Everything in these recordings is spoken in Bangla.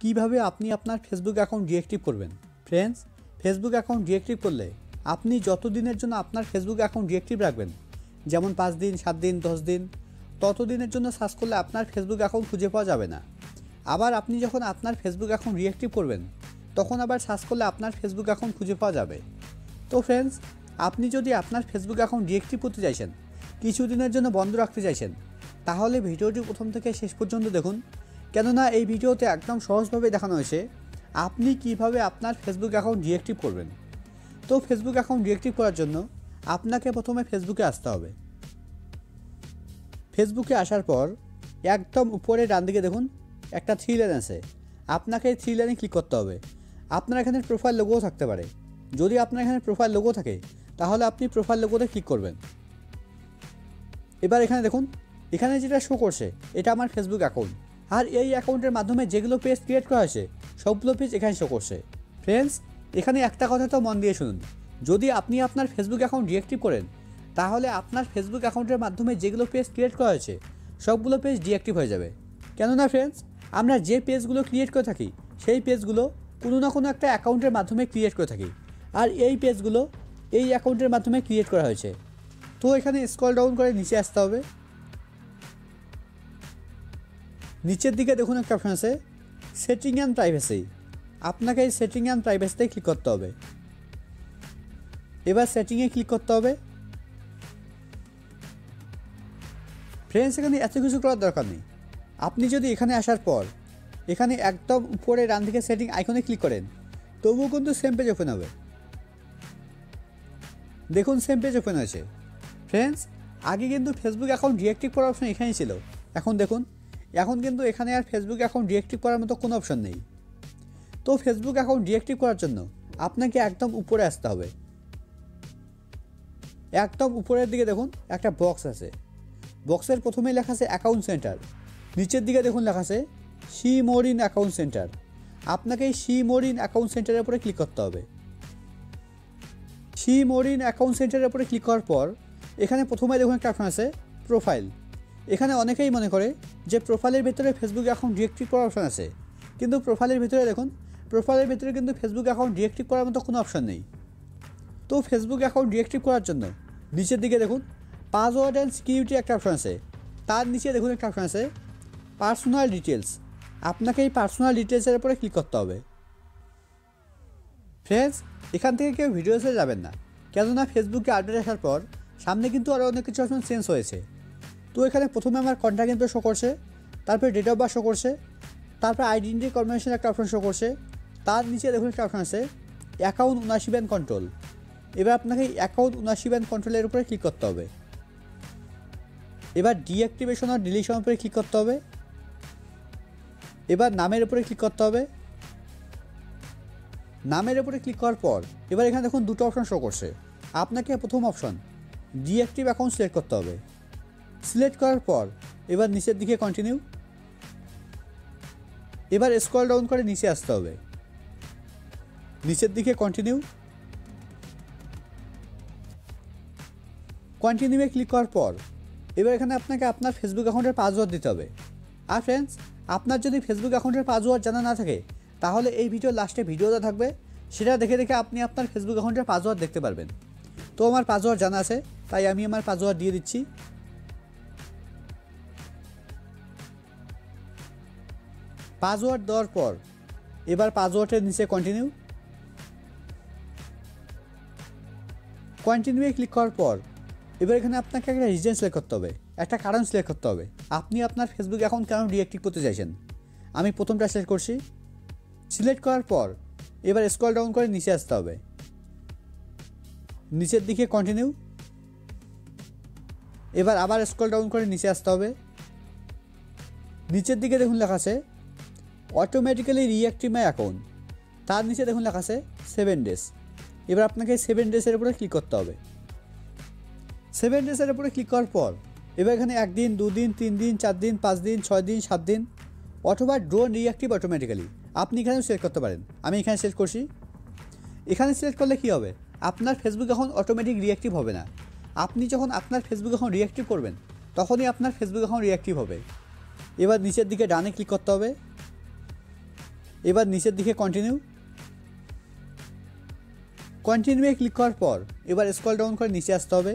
কিভাবে আপনি আপনার ফেসবুক অ্যাকাউন্ট ডিঅ্যাক্টিভ করবেন। ফ্রেন্ডস, ফেসবুক অ্যাকাউন্ট ডিঅ্যাক্টিভ করলে আপনি যত দিনের জন্য আপনার ফেসবুক অ্যাকাউন্ট ডিঅ্যাক্টিভ রাখবেন, যেমন 5 দিন, 7 দিন, 10 দিন, তত দিনের জন্য সার্চ করলে আপনার ফেসবুক অ্যাকাউন্ট খুঁজে পাওয়া যাবে না। আবার আপনি যখন আপনার ফেসবুক অ্যাকাউন্ট ডিঅ্যাক্টিভ করবেন, তখন আবার সার্চ করলে আপনার ফেসবুক অ্যাকাউন্ট খুঁজে পাওয়া যাবে। তো ফ্রেন্ডস, আপনি যদি আপনার ফেসবুক অ্যাকাউন্ট ডিঅ্যাক্টিভ করতে চাইছেন, কিছুদিনের জন্য বন্ধ রাখতে চাইছেন, তাহলে ভিডিওটি প্রথম থেকে শেষ পর্যন্ত দেখুন, কেননা এই ভিডিওতে একদম সহজভাবে দেখানো হয়েছে আপনি কিভাবে আপনার ফেসবুক অ্যাকাউন্ট ডিঅ্যাক্টিভ করবেন। তো ফেসবুক অ্যাকাউন্ট ডিঅ্যাক্টিভ করার জন্য আপনাকে প্রথমে ফেসবুকে আসতে হবে। ফেসবুকে আসার পর একদম উপরে ডান দিকে দেখুন একটা 3 লাইন আছে, আপনাকে এই 3 লাইনে ক্লিক করতে হবে। আপনার এখানে প্রোফাইল লোগোও থাকতে পারে। যদি আপনার এখানে প্রোফাইল লোগো থাকে তাহলে আপনি প্রোফাইল লোগোতে ক্লিক করবেন। এবার এখানে দেখুন, এখানে যেটা শো করছে এটা আমার ফেসবুক অ্যাকাউন্ট, আর এই অ্যাকাউন্টের মাধ্যমে যেগুলো পেজ ক্রিয়েট করা হয়েছে সবগুলো পেজ এখানে শো করছে। ফ্রেন্ডস, এখানে একটা কথা তো মন দিয়ে শুনুন, যদি আপনি আপনার ফেসবুক অ্যাকাউন্ট ডিঅ্যাক্টিভ করেন তাহলে আপনার ফেসবুক অ্যাকাউন্টের মাধ্যমে যেগুলো পেজ ক্রিয়েট করা হয়েছে সবগুলো পেজ ডিঅ্যাক্টিভ হয়ে যাবে। কেননা ফ্রেন্ডস, আমরা যে পেজগুলো ক্রিয়েট করে থাকি সেই পেজগুলো কোনো না কোনো একটা অ্যাকাউন্টের মাধ্যমে ক্রিয়েট করে থাকি, আর এই পেজগুলো এই অ্যাকাউন্টের মাধ্যমে ক্রিয়েট করা হয়েছে। তো এখানে স্ক্রল ডাউন করে নিচে আসতে হবে। নিচের দিকে দেখুন একটা অপশন আছে সেটিং অ্যান্ড প্রাইভেসি। আপনাকে এই সেটিং অ্যান্ড প্রাইভেসিতে ক্লিক করতে হবে। এবার সেটিংয়ে ক্লিক করতে হবে। ফ্রেন্ডস, এখানে এত কিছু করার দরকার নেই। আপনি যদি এখানে আসার পর এখানে একদম উপরে ডান দিকে সেটিং আইকনে ক্লিক করেন, তবুও কিন্তু সেম পেজ ওপেন হবে। দেখুন সেম পেজ ওপেন হয়েছে। ফ্রেন্ডস, আগে কিন্তু ফেসবুক অ্যাকাউন্ট ডিঅ্যাক্টিভ করার অপশন এখানেই ছিল, এখন দেখুন এখন কিন্তু এখানে আর ফেসবুক অ্যাকাউন্ট ডিঅ্যাক্টিভ করার মতো কোনো অপশন নেই। তো ফেসবুক অ্যাকাউন্ট ডিঅ্যাক্টিভ করার জন্য আপনাকে একদম উপরে আসতে হবে। একদম উপরের দিকে দেখুন একটা বক্স আছে, বক্সের প্রথমেই লেখা আছে অ্যাকাউন্ট সেন্টার, নিচের দিকে দেখুন লেখা আছে see more in account centre. আপনাকে এই সি মোর ইন অ্যাকাউন্ট সেন্টারের উপরে ক্লিক করতে হবে। সি মোর ইন অ্যাকাউন্ট সেন্টারের উপরে ক্লিক করার পর এখানে প্রথমে দেখুন একটা অপশন আছে প্রোফাইল। এখানে অনেকেই মনে করে যে প্রোফাইলের ভিতরে ফেসবুক অ্যাকাউন্ট ডিঅ্যাক্টিভ করার অপশন আছে, কিন্তু প্রোফাইলের ভিতরে দেখুন প্রোফাইলের ভিতরে কিন্তু ফেসবুক অ্যাকাউন্ট ডিঅ্যাক্টিভ করার মতো কোনো অপশন নেই। তো ফেসবুক অ্যাকাউন্ট ডিঅ্যাক্টিভ করার জন্য নিচের দিকে দেখুন পাসওয়ার্ড অ্যান্ড সিকিউরিটি একটা অপশন আছে, তার নিচে দেখুন একটা অপশন আছে পার্সোনাল ডিটেলস। আপনাকে এই পার্সোনাল ডিটেলসের উপরে ক্লিক করতে হবে। ফ্রেন্ডস, এখান থেকে কেউ ভিডিওসে যাবেন না, কেননা ফেসবুকে আপডেট আসার পর সামনে কিন্তু আরও অনেক কিছু অপশন চেঞ্জ হয়েছে। তো এখানে প্রথমে আমার কন্ট্যাক্ট ইনফো শো করছে, তারপরে ডেট অফ বার্থ শো করছে, তারপরে আইডেন্টিটি কনফার্মেশন একটা অপশন শো করছে, তার নিচে দেখুন একটা অপশন আছে অ্যাকাউন্ট ওনারশিপ অ্যান্ড কন্ট্রোল। এবার আপনাকে অ্যাকাউন্ট ওনারশিপ অ্যান্ড কন্ট্রোলের উপরে ক্লিক করতে হবে। এবার ডিঅ্যাক্টিভেশন আর ডিলিশন উপরে ক্লিক করতে হবে। এবার নামের উপরে ক্লিক করতে হবে। নামের উপরে ক্লিক করার পর এবার এখানে দেখুন দুটো অপশন শো করছে। আপনাকে প্রথম অপশন ডিঅ্যাক্টিভ অ্যাকাউন্ট সিলেক্ট করতে হবে। সিলেক্ট করার পর এবার নিচের দিকে কন্টিনিউ। এবার স্ক্রল ডাউন করে নিচে আসতে হবে, নিচের দিকে কন্টিনিউ। কন্টিনিউয়ে ক্লিক করার পর এবার এখানে আপনাকে আপনার ফেসবুক অ্যাকাউন্টের পাসওয়ার্ড দিতে হবে। আর ফ্রেন্ডস, আপনার যদি ফেসবুক অ্যাকাউন্টের পাসওয়ার্ড জানা না থাকে তাহলে এই ভিডিওর লাস্টে ভিডিওটা থাকবে, সেটা দেখে দেখে আপনি আপনার ফেসবুক অ্যাকাউন্টের পাসওয়ার্ড দেখতে পারবেন। তো আমার পাসওয়ার্ড জানা আছে, তাই আমি আমার পাসওয়ার্ড দিয়ে দিচ্ছি। পাসওয়ার্ড দেওয়ার পর এবার পাসওয়ার্ডের নিচে কন্টিনিউ। কন্টিনিউয়ে ক্লিক করার পর এবার এখানে আপনাকে একটা রিজন সিলেক্ট করতে হবে, একটা কারণ সিলেক্ট করতে হবে আপনি আপনার ফেসবুক অ্যাকাউন্ট কেন ডিঅ্যাক্টিভ করতে চাইছেন। আমি প্রথমটা সিলেক্ট করছি। সিলেক্ট করার পর এবার স্ক্রল ডাউন করে নিচে আসতে হবে, নিচের দিকে কন্টিনিউ। এবার আবার স্ক্রল ডাউন করে নিচে আসতে হবে। নিচের দিকে দেখুন লেখা আছে অটোমেটিক্যালি রিঅ্যাক্টিভ মাই অ্যাকাউন্ট, তার নিচে দেখুন লেখা আছে 7 ডেজ। এবার আপনাকে 7 ডেজের উপরে ক্লিক করতে হবে। 7 ডেজের উপরে ক্লিক করার পর এবার এখানে 1 দিন, 2 দিন, 3 দিন, 4 দিন, 5 দিন, 6 দিন, 7 দিন, অথবা ডোন্ট রিঅ্যাক্টিভ অটোমেটিক্যালি আপনি এখানেও সিলেক্ট করতে পারেন। আমি এখানে সিলেক্ট করছি। এখানে সিলেক্ট করলে কী হবে, আপনার ফেসবুক অ্যাকাউন্ট অটোমেটিক রিঅ্যাক্টিভ হবে না। আপনি যখন আপনার ফেসবুক অ্যাকাউন্ট রিঅ্যাক্টিভ করবেন তখনই আপনার ফেসবুক অ্যাকাউন্ট রিঅ্যাক্টিভ হবে। এবার নিচের দিকে ডানে ক্লিক করতে হবে। এবার নিচের দিকে কন্টিনিউ কন্টিনিউয়ে ক্লিক করার পর এবার স্ক্রল ডাউন করে নিচে আসতে হবে।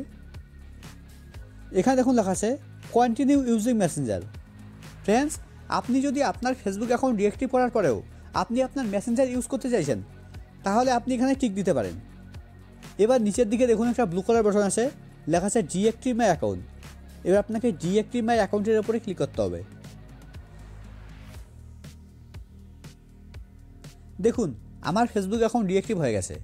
এখানে দেখুন লেখা আছে কন্টিনিউ ইউজিং মেসেঞ্জার। ফ্রেন্ডস, আপনি যদি আপনার ফেসবুক অ্যাকাউন্ট ডিঅ্যাক্টিভ করার পরেও আপনি আপনার মেসেঞ্জার ইউজ করতে চাইছেন, তাহলে আপনি এখানে টিক দিতে পারেন। এবার নিচের দিকে দেখুন একটা ব্লু কালার বাটন আছে, লেখা আছে ডিঅ্যাক্টিভ মাই অ্যাকাউন্ট। এবার আপনাকে ডিঅ্যাক্টিভ মাই অ্যাকাউন্টের উপরে ক্লিক করতে হবে। দেখুন আমার ফেসবুক অ্যাকাউন্ট ডিঅ্যাক্টিভ হয়ে গেছে।